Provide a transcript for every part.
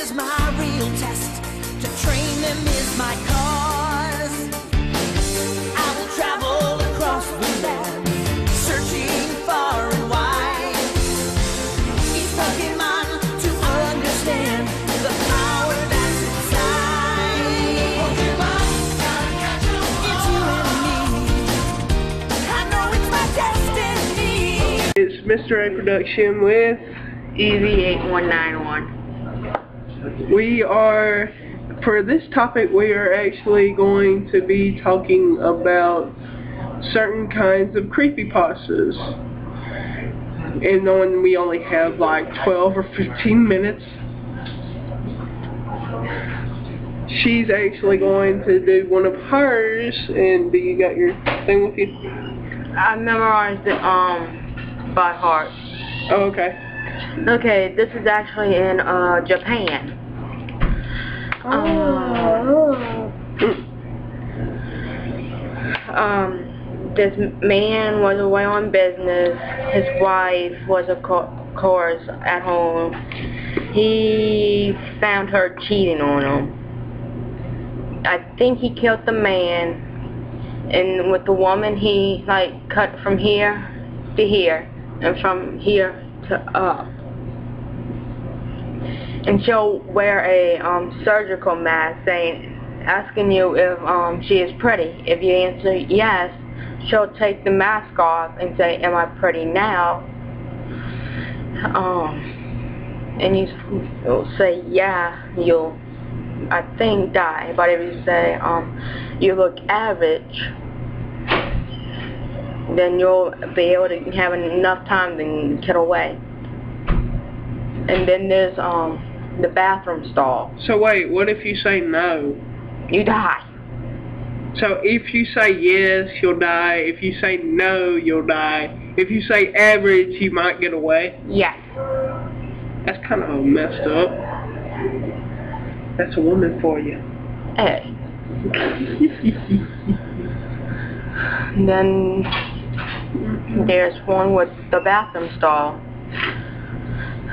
is my real test. To train them is my cause. I will travel across the land, searching far and wide. Each Pokemon to understand the power that's inside. Pokemon, gotta catch 'em all. It's you and me. I know it's my destiny. It's Mr. A Production with EV8191. We are, for this topic, we are actually going to be talking about certain kinds of creepypastas. And knowing we only have like 12 or 15 minutes, she's actually going to do one of hers. And do you got your thing with you? I memorized it by heart. Oh, okay. Okay, this is actually in Japan. This man was away on business. His wife was, of course, at home. He found her cheating on him. I think he killed the man, and with the woman he like cut from here to here, and from here to up. And she'll wear a surgical mask, asking you if she is pretty. If you answer yes, she'll take the mask off and say, "Am I pretty now?" And you'll say yeah, you'll, I think, die. But if you say you look average, then you'll be able to have enough time to get away. And then there's the bathroom stall. So wait, what if you say no? You die. So if you say yes, you'll die. If you say no, you'll die. If you say average, you might get away. Yes. That's kind of messed up. That's a woman for you. Hey. Then there's one with the bathroom stall.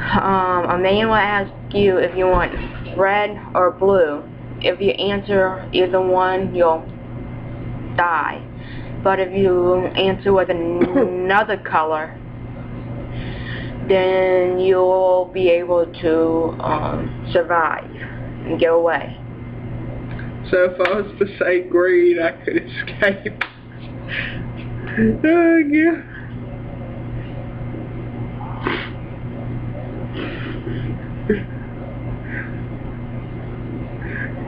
A man will ask you if you want red or blue. If you answer either one, you'll die. But if you answer with another color, then you'll be able to survive and get away. So if I was to say green, I could escape. Oh, yeah.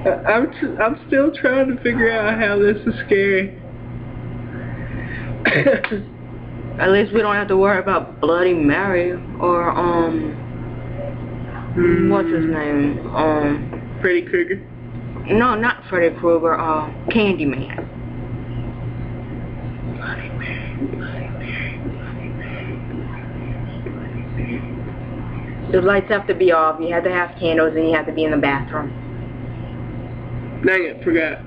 I'm still trying to figure out how this is scary. At least we don't have to worry about Bloody Mary or what's his name? Freddy Krueger. No, not Freddy Krueger. Candyman. Bloody Mary, Bloody Mary, Bloody Mary, Bloody Mary. The lights have to be off. You have to have candles, and you have to be in the bathroom. Dang it, forgot.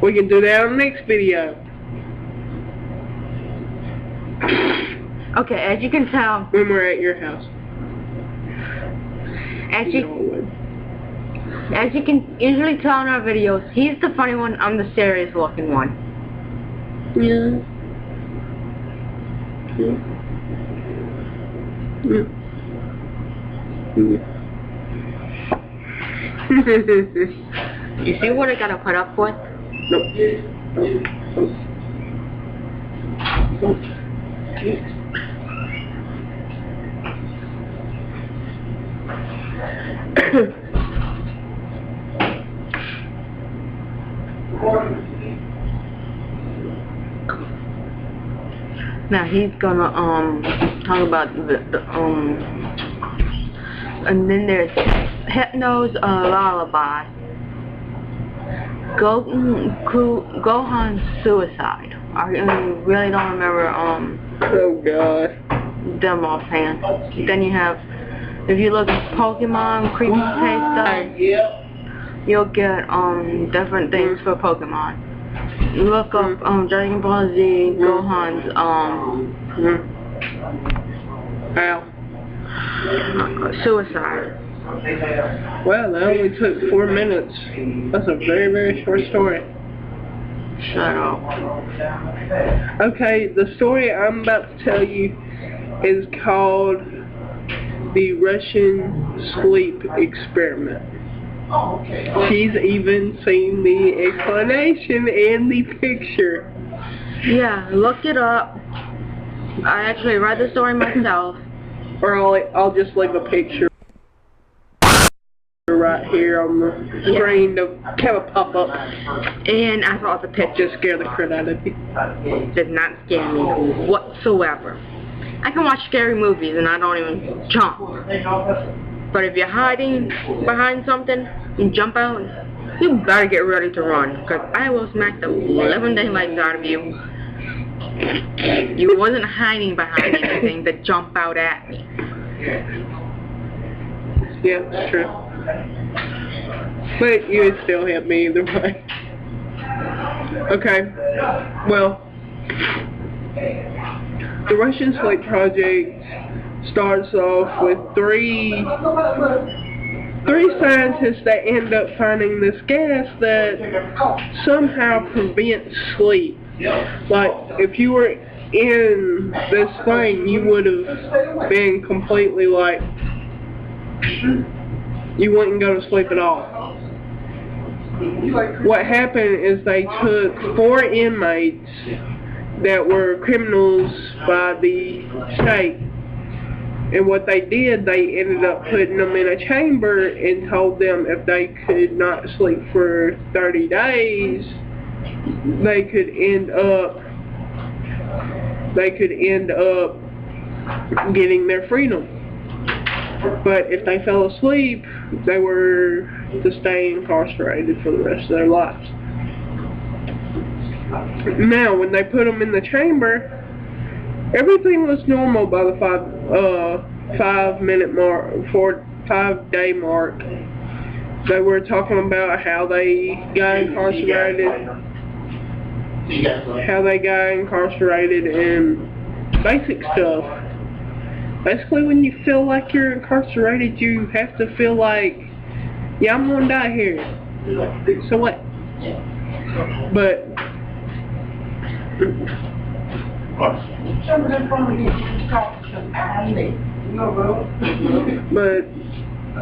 We can do that on the next video. Okay, as you can tell, When we're at your house. as you can usually tell in our videos, he's the funny one, I'm the serious looking one. Yeah. You see what I gotta put up with? Nope. Now he's gonna talk about the and then there's Hypno's Lullaby. Gohan's Suicide. I really don't remember Oh god. them offhand. Then you have, if you look at Pokemon Creepypasta, you'll get different things for Pokemon. Look up Dragon Ball Z, Gohan's How? Suicide. Well, that only took 4 minutes. That's a very, very short story. Shut up. Okay, the story I'm about to tell you is called The Russian Sleep Experiment. She's even seen the explanation in the picture. Yeah, look it up. I actually read the story myself. Or I'll just leave a picture right here on the screen to have a pop-up. And I thought the picture Just scare the crap out of you. did not scare me whatsoever. I can watch scary movies and I don't even jump. But if you're hiding behind something and jump out, you better get ready to run, because I will smack the living daylights out of you. You wasn't hiding behind anything to jump out at me. Yeah, that's true. But you would still hit me either way. Okay, well, the Russian Sleep Project starts off with three scientists that end up finding this gas that somehow prevents sleep. Like, if you were in this thing, you would have been completely like, you wouldn't go to sleep at all. What happened is they took 4 inmates that were criminals by the state, and what they did, they ended up putting them in a chamber and told them if they could not sleep for 30 days, they could end up getting their freedom. But if they fell asleep, they were to stay incarcerated for the rest of their lives. Now, when they put them in the chamber, everything was normal by the 5 day mark. They were talking about how they got incarcerated and basic stuff. Basically, when you feel like you're incarcerated, you have to feel like, yeah, I'm gonna die here. So what? But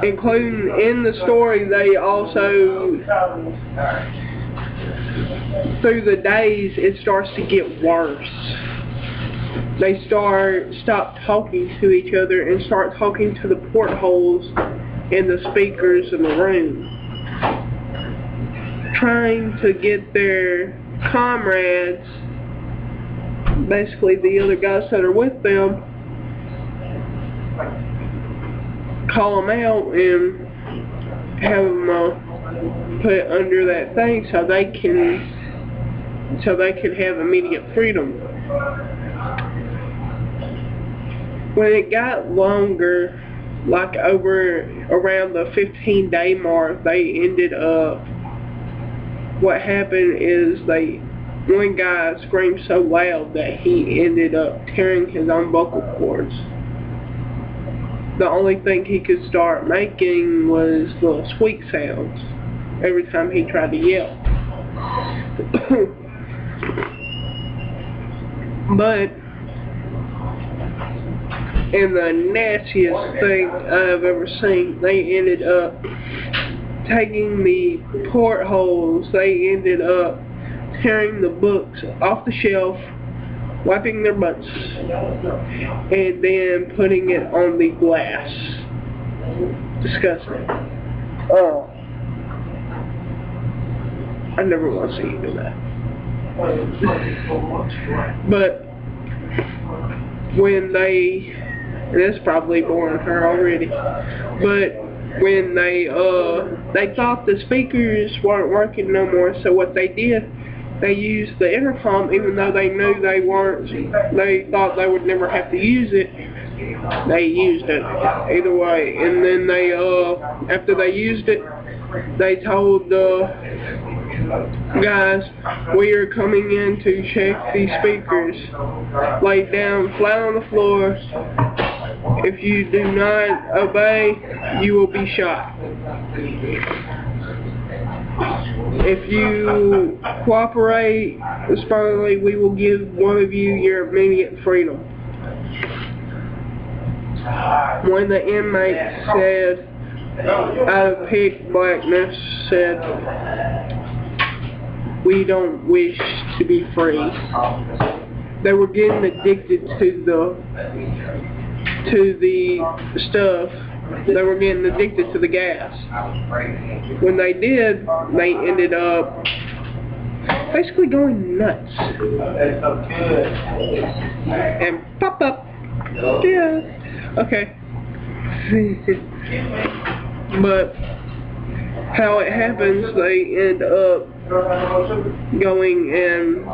including in the story, they also, through the days, it starts to get worse. They stop talking to each other and start talking to the portholes in the speakers in the room, trying to get their comrades, basically the other guys that are with them, call them out and have them put under that thing so they can have immediate freedom. When it got longer, like around the 15-day mark, they ended up, what happened is one guy screamed so loud that he ended up tearing his own vocal cords. The only thing he could start making was little squeak sounds every time he tried to yell. But, and the nastiest thing I've ever seen, they ended up taking the portholes, they ended up tearing the books off the shelf, wiping their butts, and then putting it on the glass. Disgusting. Oh. I never want to see you do that. But when they, and it's probably boring her already, but when they thought the speakers weren't working no more, so what they did, they used the intercom, even though they knew they thought they would never have to use it. They used it either way, and then they after they used it, they told the guys, we are coming in to check these speakers. Laid down flat on the floor, If you do not obey, you will be shot. If you cooperate responsibly, we will give one of you your immediate freedom. One of the inmates said, out of pitch blackness, said, "We don't wish to be free." They were getting addicted to the stuff. They were getting addicted to the gas. When they did, they ended up basically going nuts. And pop up. Yeah. Okay. But how it happens, they end up going and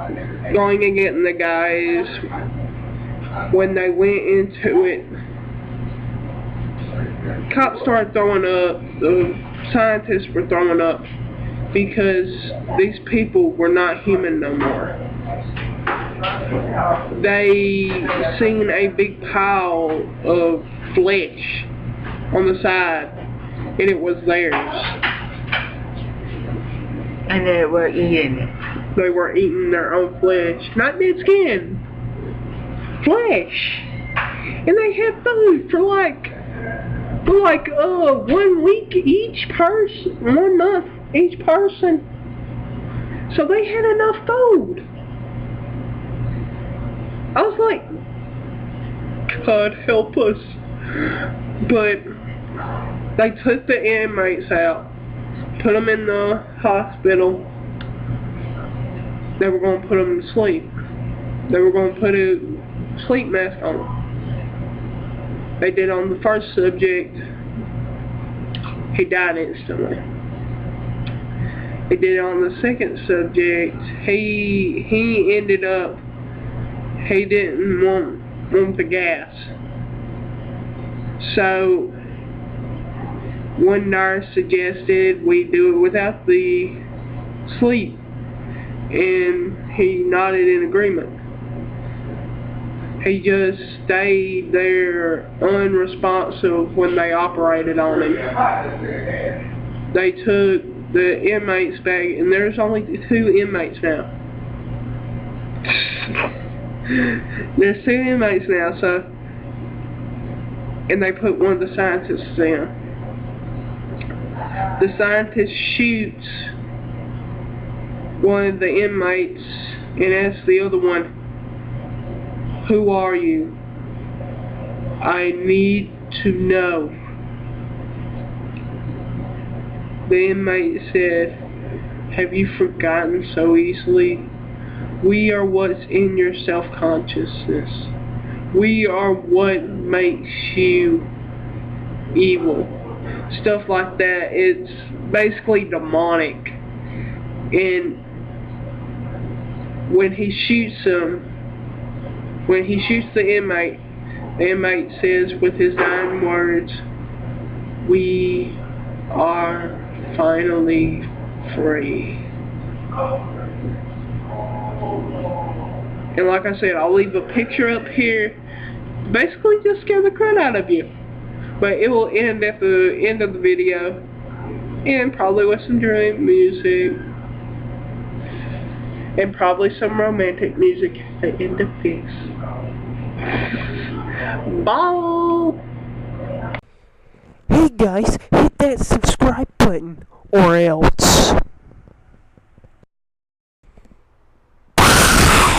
getting the guys. When they went into it, cops started throwing up, the scientists were throwing up, because these people were not human no more. They seen a big pile of flesh on the side, and it was theirs. And they were eating it. They were eating their own flesh, not dead skin, flesh. And they had food for like 1 week each person, 1 month each person. So they had enough food. I was like, God help us. But they took the inmates out, put them in the hospital. They were going to put them to sleep. They were going to put a sleep mask on them. They did on the first subject. He died instantly. They did on the second subject. He ended up, he didn't want the gas. So one nurse suggested we do it without the sleep, and he nodded in agreement. He just stayed there unresponsive when they operated on him. They took the inmates back, and there's only 2 inmates now. There's 2 inmates now, so, and they put one of the scientists in. The scientist shoots one of the inmates and asks the other one, "Who are you? I need to know." The inmate said, "Have you forgotten so easily? We are what's in your self-consciousness. We are what makes you evil." Stuff like that. It's basically demonic. And when he shoots him, when he shoots the inmate says with his dying words, "We are finally free." And like I said, I'll leave a picture up here. Basically just scare the crap out of you. But it will end at the end of the video. And probably with some dream music. And probably some romantic music at the end of this. Bye! Hey guys, hit that subscribe button or else.